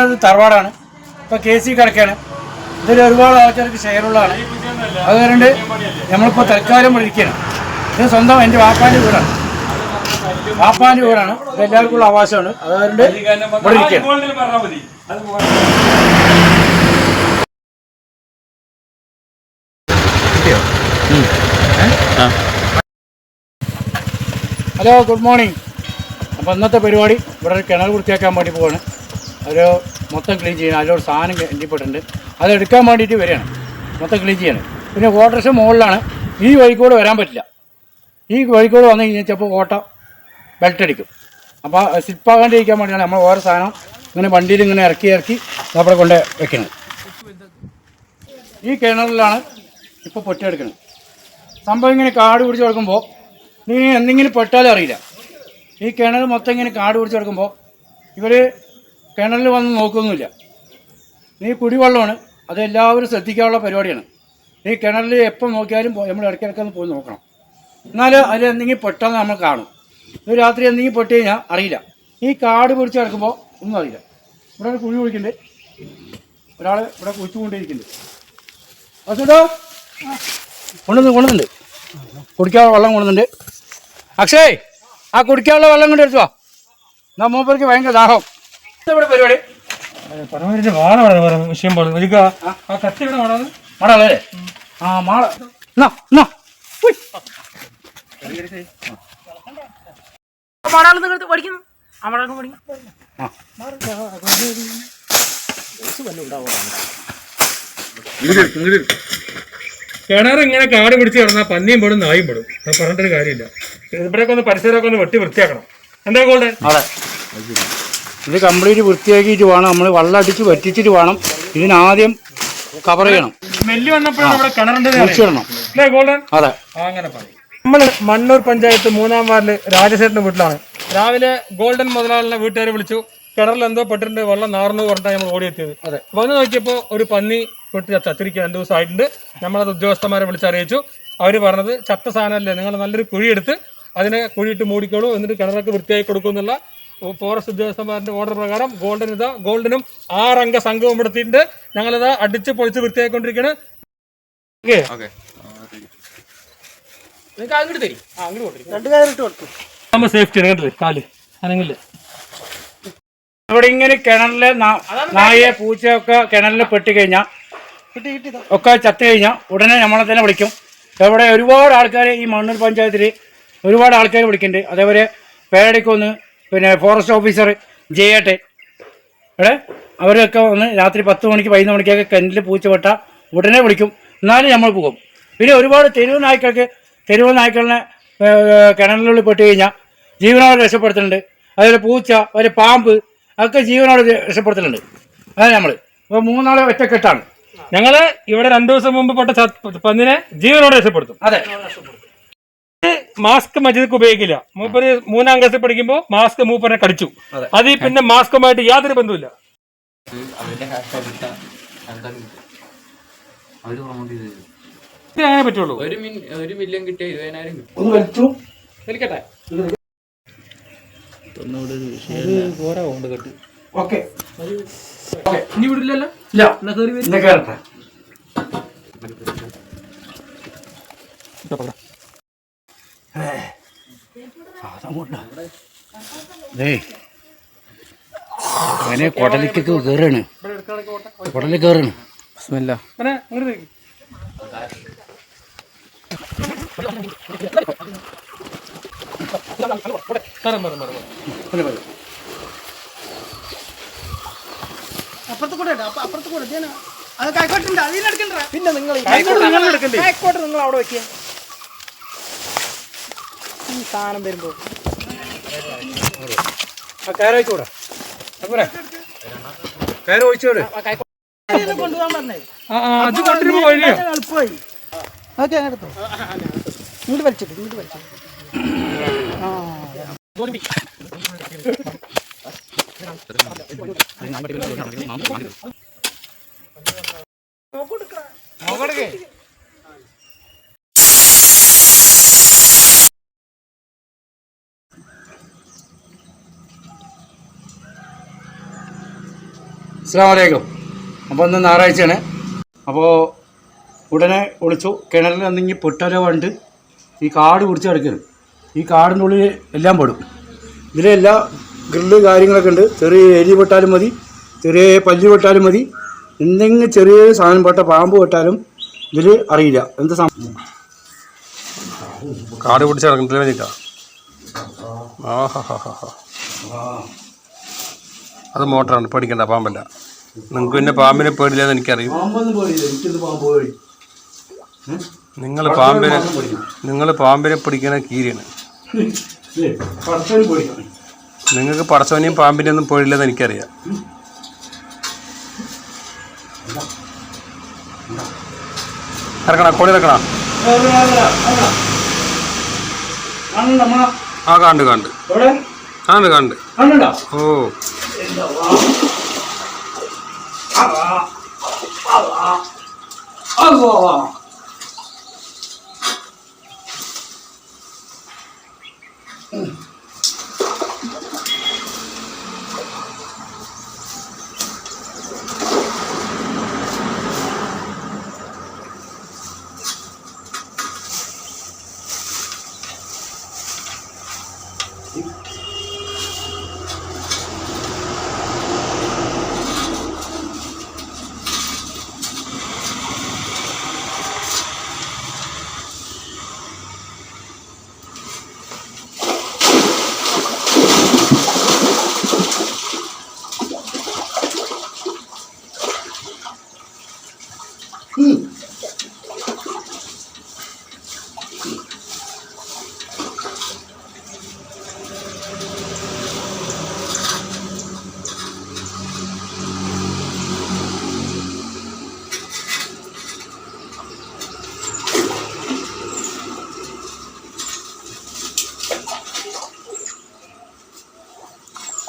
ഇത് തറവാടാണ്. ഇപ്പോൾ കെ സി കിടക്കുകയാണ്. ഇതിൽ ഒരുപാട് ആൾക്കാർക്ക് ഷെയറുള്ളതാണ്. അതുകൊണ്ട് നമ്മളിപ്പോൾ തൽക്കാലം വിളിക്കുകയാണ്. ഇത് സ്വന്തം എൻ്റെ വാപ്പാൻ്റെ വീടാണ്. ഇത് എല്ലാവർക്കും ഉള്ള അവകാശമാണ്. അതുകൊണ്ട് ഇവിടെ ഇരിക്കുകയാണ്. Hello, good morning. അപ്പോൾ ഇന്നത്തെ പരിപാടി ഇവിടെ ഒരു കിണർ വൃത്തിയാക്കാൻ വേണ്ടി പോവാണ്. ഒരു മൊത്തം ക്ലീൻ ചെയ്യണം. അതിലൊരു സാധനം കെട്ടിപ്പെട്ടിട്ടുണ്ട്, അതെടുക്കാൻ വേണ്ടിയിട്ട് വരികയാണ്. മൊത്തം ക്ലീൻ ചെയ്യണം. പിന്നെ വാട്ടർഷ മുകളിലാണ്. ഈ വഴിക്കൂടെ വരാൻ പറ്റില്ല. ഈ വഴിക്കൂടെ വന്നു കഴിഞ്ഞാൽ ചിലപ്പോൾ ഓട്ട ബെൽറ്റ് അടിക്കും. അപ്പോൾ സ്ലിപ്പാകാണ്ടിരിക്കാൻ വേണ്ടിയാണ് നമ്മൾ ഓരോ സാധനം ഇങ്ങനെ വണ്ടിയിൽ ഇങ്ങനെ ഇറക്കി അവിടെ കൊണ്ട് വെക്കുന്നത്. ഈ കിണറിലാണ് ഇപ്പോൾ പൊട്ടിയെടുക്കുന്നത്. സംഭവം ഇങ്ങനെ കാട് പിടിച്ച് കൊടുക്കുമ്പോൾ നീ എന്തെങ്കിലും പെട്ടാലും അറിയില്ല. ഈ കിണർ മൊത്തം ഇങ്ങനെ കാട് പിടിച്ച് കൊടുക്കുമ്പോൾ ഇവർ കിണറിൽ വന്ന് നോക്കുകയൊന്നുമില്ല. നീ കുടിവെള്ളമാണ്, അതെല്ലാവരും ശ്രദ്ധിക്കാനുള്ള പരിപാടിയാണ്. ഈ കിണറിൽ എപ്പം നോക്കിയാലും നമ്മൾ ഇടയ്ക്കിടയ്ക്കൊന്ന് പോയി നോക്കണം. എന്നാലും അതിൽ എന്തെങ്കിലും പെട്ടെന്ന് നമ്മൾ കാണും. ഇത് രാത്രി എന്തെങ്കിലും പെട്ട് കഴിഞ്ഞാൽ അറിയില്ല. ഈ കാട് പിടിച്ച് കിടക്കുമ്പോൾ ഒന്നും അറിയില്ല. ഇവിടെ ഒരു കുഴി കുഴിക്കുന്നുണ്ട്, ഒരാൾ ഇവിടെ കുഴിച്ചുകൊണ്ടിരിക്കുന്നുണ്ട്. അസുഖോ കൊണ്ടുവന്നുണ്ട്, കുടിക്കാനുള്ള വെള്ളം കൊണ്ടുവന്നുണ്ട്. അക്ഷയ്, ആ കുടിക്കാനുള്ള വെള്ളം കൊണ്ട് എടുത്തുവാ. എന്നാ മൂപ്പർക്ക് ഭയങ്കര ദാഹം. ഇവിടെ പരിപാടി വിഷയം മാടല്ലേ? ആ മാള കിണർ ഇങ്ങനെ കാട് പിടിച്ച് കിടന്നാൽ പന്നിയും പെടും നായും പെടും. അത് പറഞ്ഞിട്ടൊരു കാര്യമില്ല. ഇവിടെയൊക്കെ ഒന്ന് പരിസരമൊക്കെ ഒന്ന് വെട്ടി വൃത്തിയാക്കണം. എന്താ ഗോൾഡൻ? അതെ, ഇത് കംപ്ലീറ്റ് വൃത്തിയാക്കിയിട്ട് വേണം, നമ്മൾ വെള്ളം അടിച്ച് വറ്റിച്ചിട്ട് വേണം ഇതിനാദ്യം കവർ ചെയ്യണം. സ്മെല്ല് വന്നപ്പോഴാണ് ഇവിടെ കിണറിന്റെ ഗോൾഡൻ. അതെ, അങ്ങനെ പറയും. നമ്മൾ മണ്ണൂർ പഞ്ചായത്ത് 3-ാം വാർഡില് രാജശേഖരന്റെ വീട്ടിലാണ്. രാവിലെ ഗോൾഡൻ മുതലാളിനെ വീട്ടുകാരെ വിളിച്ചു. കിണറിൽ എന്തോ പെട്ടിട്ടുണ്ട്, വെള്ളം നാർന്നു പറഞ്ഞിട്ടാണ് നമ്മൾ ഓടിയെത്തിയത്. വന്ന് നോക്കിയപ്പോൾ ഒരു പന്നി പെട്ട് ചത്തിരിക്കുക 2 ദിവസമായിട്ടുണ്ട്. നമ്മളത് ഉദ്യോഗസ്ഥന്മാരെ വിളിച്ചറിയിച്ചു. അവർ പറഞ്ഞത് ചത്ത സാധനമല്ലേ, നിങ്ങൾ നല്ലൊരു കുഴിയെടുത്ത് അതിനെ കുഴിയിട്ട് മൂടിക്കോളൂ, എന്നിട്ട് കിണറൊക്കെ വൃത്തിയായി കൊടുക്കുമെന്നുള്ള ഫോറസ്റ്റ് ഉദ്യോഗസ്ഥന്മാരുടെ ഓർഡർ പ്രകാരം ഗോൾഡനും 6 അംഗ സംഘവും എടുത്തിട്ടുണ്ട്. ഞങ്ങളിതാ അടിച്ച് പൊളിച്ച് വൃത്തിയായിക്കൊണ്ടിരിക്കുകയാണ്. സേഫ്റ്റി കാല് അനങ്ങില്ല. ഇവിടെ ഇങ്ങനെ കിണറില് നായ പൂച്ചയൊക്കെ കിണറിൽ പെട്ട് കഴിഞ്ഞാൽ ഒക്കെ ചത്തു കഴിഞ്ഞാൽ ഉടനെ നമ്മളെ തന്നെ വിളിക്കും. ഇവിടെ ഒരുപാട് ആൾക്കാർ ഈ മണ്ണൂർ പഞ്ചായത്തിൽ ഒരുപാട് ആൾക്കാർ വിളിക്കുന്നുണ്ട്. അതേപോലെ പേരടിക്കൊന്ന്, പിന്നെ ഫോറസ്റ്റ് ഓഫീസർ ജയേട്ടെ ഇവിടെ അവരൊക്കെ വന്ന് രാത്രി 10 മണിക്ക് 11 മണിക്കൊക്കെ കിണറ്റിൽ പൂച്ച പെട്ട ഉടനെ വിളിക്കും. എന്നാലും നമ്മൾ പോകും. പിന്നെ ഒരുപാട് തെരുവ് നായ്ക്കളിനെ കിണറിനുള്ളിൽ പെട്ട് കഴിഞ്ഞാൽ ജീവനോടെ രക്ഷപ്പെടുത്തുന്നുണ്ട്. അതുപോലെ പൂച്ച, ഒരു പാമ്പ് അതൊക്കെ ജീവനോടെ രക്ഷപ്പെടുത്തുന്നുണ്ട്. അതാണ് നമ്മൾ ഇപ്പോൾ 3 നാളെ ഒറ്റക്കെട്ടാണ്. ഞങ്ങള് ഇവിടെ 2 ദിവസം മുമ്പ് പെട്ട പന്നിനെ ജീവനോടെ രക്ഷപ്പെടുത്തും. അതെ, മാസ്ക് മജീദ് ഉപയോഗിക്കില്ല. മൂപ്പര് 3-ാം ക്ലാസ്സിൽ പഠിക്കുമ്പോൾ മാസ്ക് മൂപ്പരെ കടിച്ചു. അതിൽ പിന്നെ മാസ്കുമായിട്ട് യാതൊരു ബന്ധവുമില്ല. പറ്റുള്ളൂ. 1 മില്യൺ കിട്ടിയ 20,000 വലിക്കട്ടെ. ഇനി വിടില്ലല്ലോ. കൊടലിക്ക് കയറാണ്. ബിസ്മില്ലാ. അപ്പുറത്ത് കൂടെ അത് കൈക്കോട്ടുണ്ട്, അതിനെടുക്കണ്ട. പിന്നെ നിങ്ങൾ അവിടെ വെക്കുക. ഈ സാധനം വരുമ്പോ കൊണ്ടുപോകാൻ പറഞ്ഞേ എളുപ്പമായി. ഓക്കെ, എടുത്തോ. ഇങ്ങോട്ട് വലിച്ചിട്ട് നോക്കട്ടെ. അസ്സലാമു അലൈക്കും. അപ്പോൾ ഇന്ന് ഞായറാഴ്ചയാണ്. അപ്പോൾ ഉടനെ വിളിച്ചു. കിണറിൽ എന്തെങ്കിലും പൊട്ടലോ കണ്ട് ഈ കാട് പിടിച്ച് കിടക്കരുത്. ഈ കാടിൻ്റെ ഉള്ളിൽ എല്ലാം പെടും. ഇതിലെല്ലാ ഗ്രില്ല് കാര്യങ്ങളൊക്കെ ഉണ്ട്. ചെറിയ എലി പെട്ടാലും മതി, ചെറിയ പല്ലി പെട്ടാലും മതി, എന്തെങ്കിലും ചെറിയ സാധനം പെട്ട പാമ്പ് പെട്ടാലും ഇതിൽ അറിയില്ല എന്ത് സംഭവം. കാട് പിടിച്ച് കിടക്കുന്നില്ല. അത് മോട്ടറാണ്, പേടിക്കണ്ട, പാമ്പല്ല. നിങ്ങൾക്ക് പിന്നെ പാമ്പിനെ പേടില്ലെന്ന് എനിക്കറിയും. നിങ്ങൾ പാമ്പിനെ പിടിക്കുന്ന കീരിയാണ്. നിങ്ങൾക്ക് പടച്ചവനെയും പാമ്പിനെ ഒന്നും പേടില്ലെന്ന് എനിക്കറിയാം. ഇറക്കണ കോഴി ഇറക്കണ. ആ കണ്ട് ഓ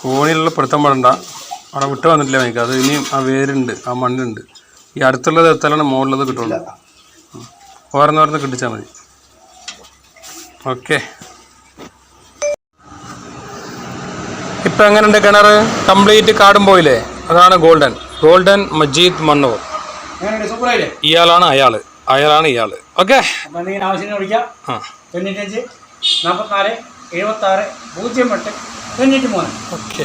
കോണിയിലുള്ള പിടുത്തം പെടണ്ട. അവിടെ വിട്ട് വന്നിട്ടില്ല എനിക്ക്. അത് ഇനിയും ആ വേരുണ്ട്, ആ മണ്ണുണ്ട്. ഈ അടുത്തുള്ളത് എത്താലാണ് മുകളിലത് കിട്ടുള്ളൂ. ഓരോന്നോരോന്ന് കിട്ടിച്ചാൽ മതി. ഓക്കെ. ഇപ്പം എങ്ങനെയുണ്ട് കിണർ? കംപ്ലീറ്റ് കാടും പോയില്ലേ? അതാണ് ഗോൾഡൻ മജീദ് മണ്ണൂർ. ഇയാളാണ് ഇയാൾ. ഓക്കെ. ആവശ്യം വിളിക്കാം. 95 44 76 08 93. ഓക്കെ.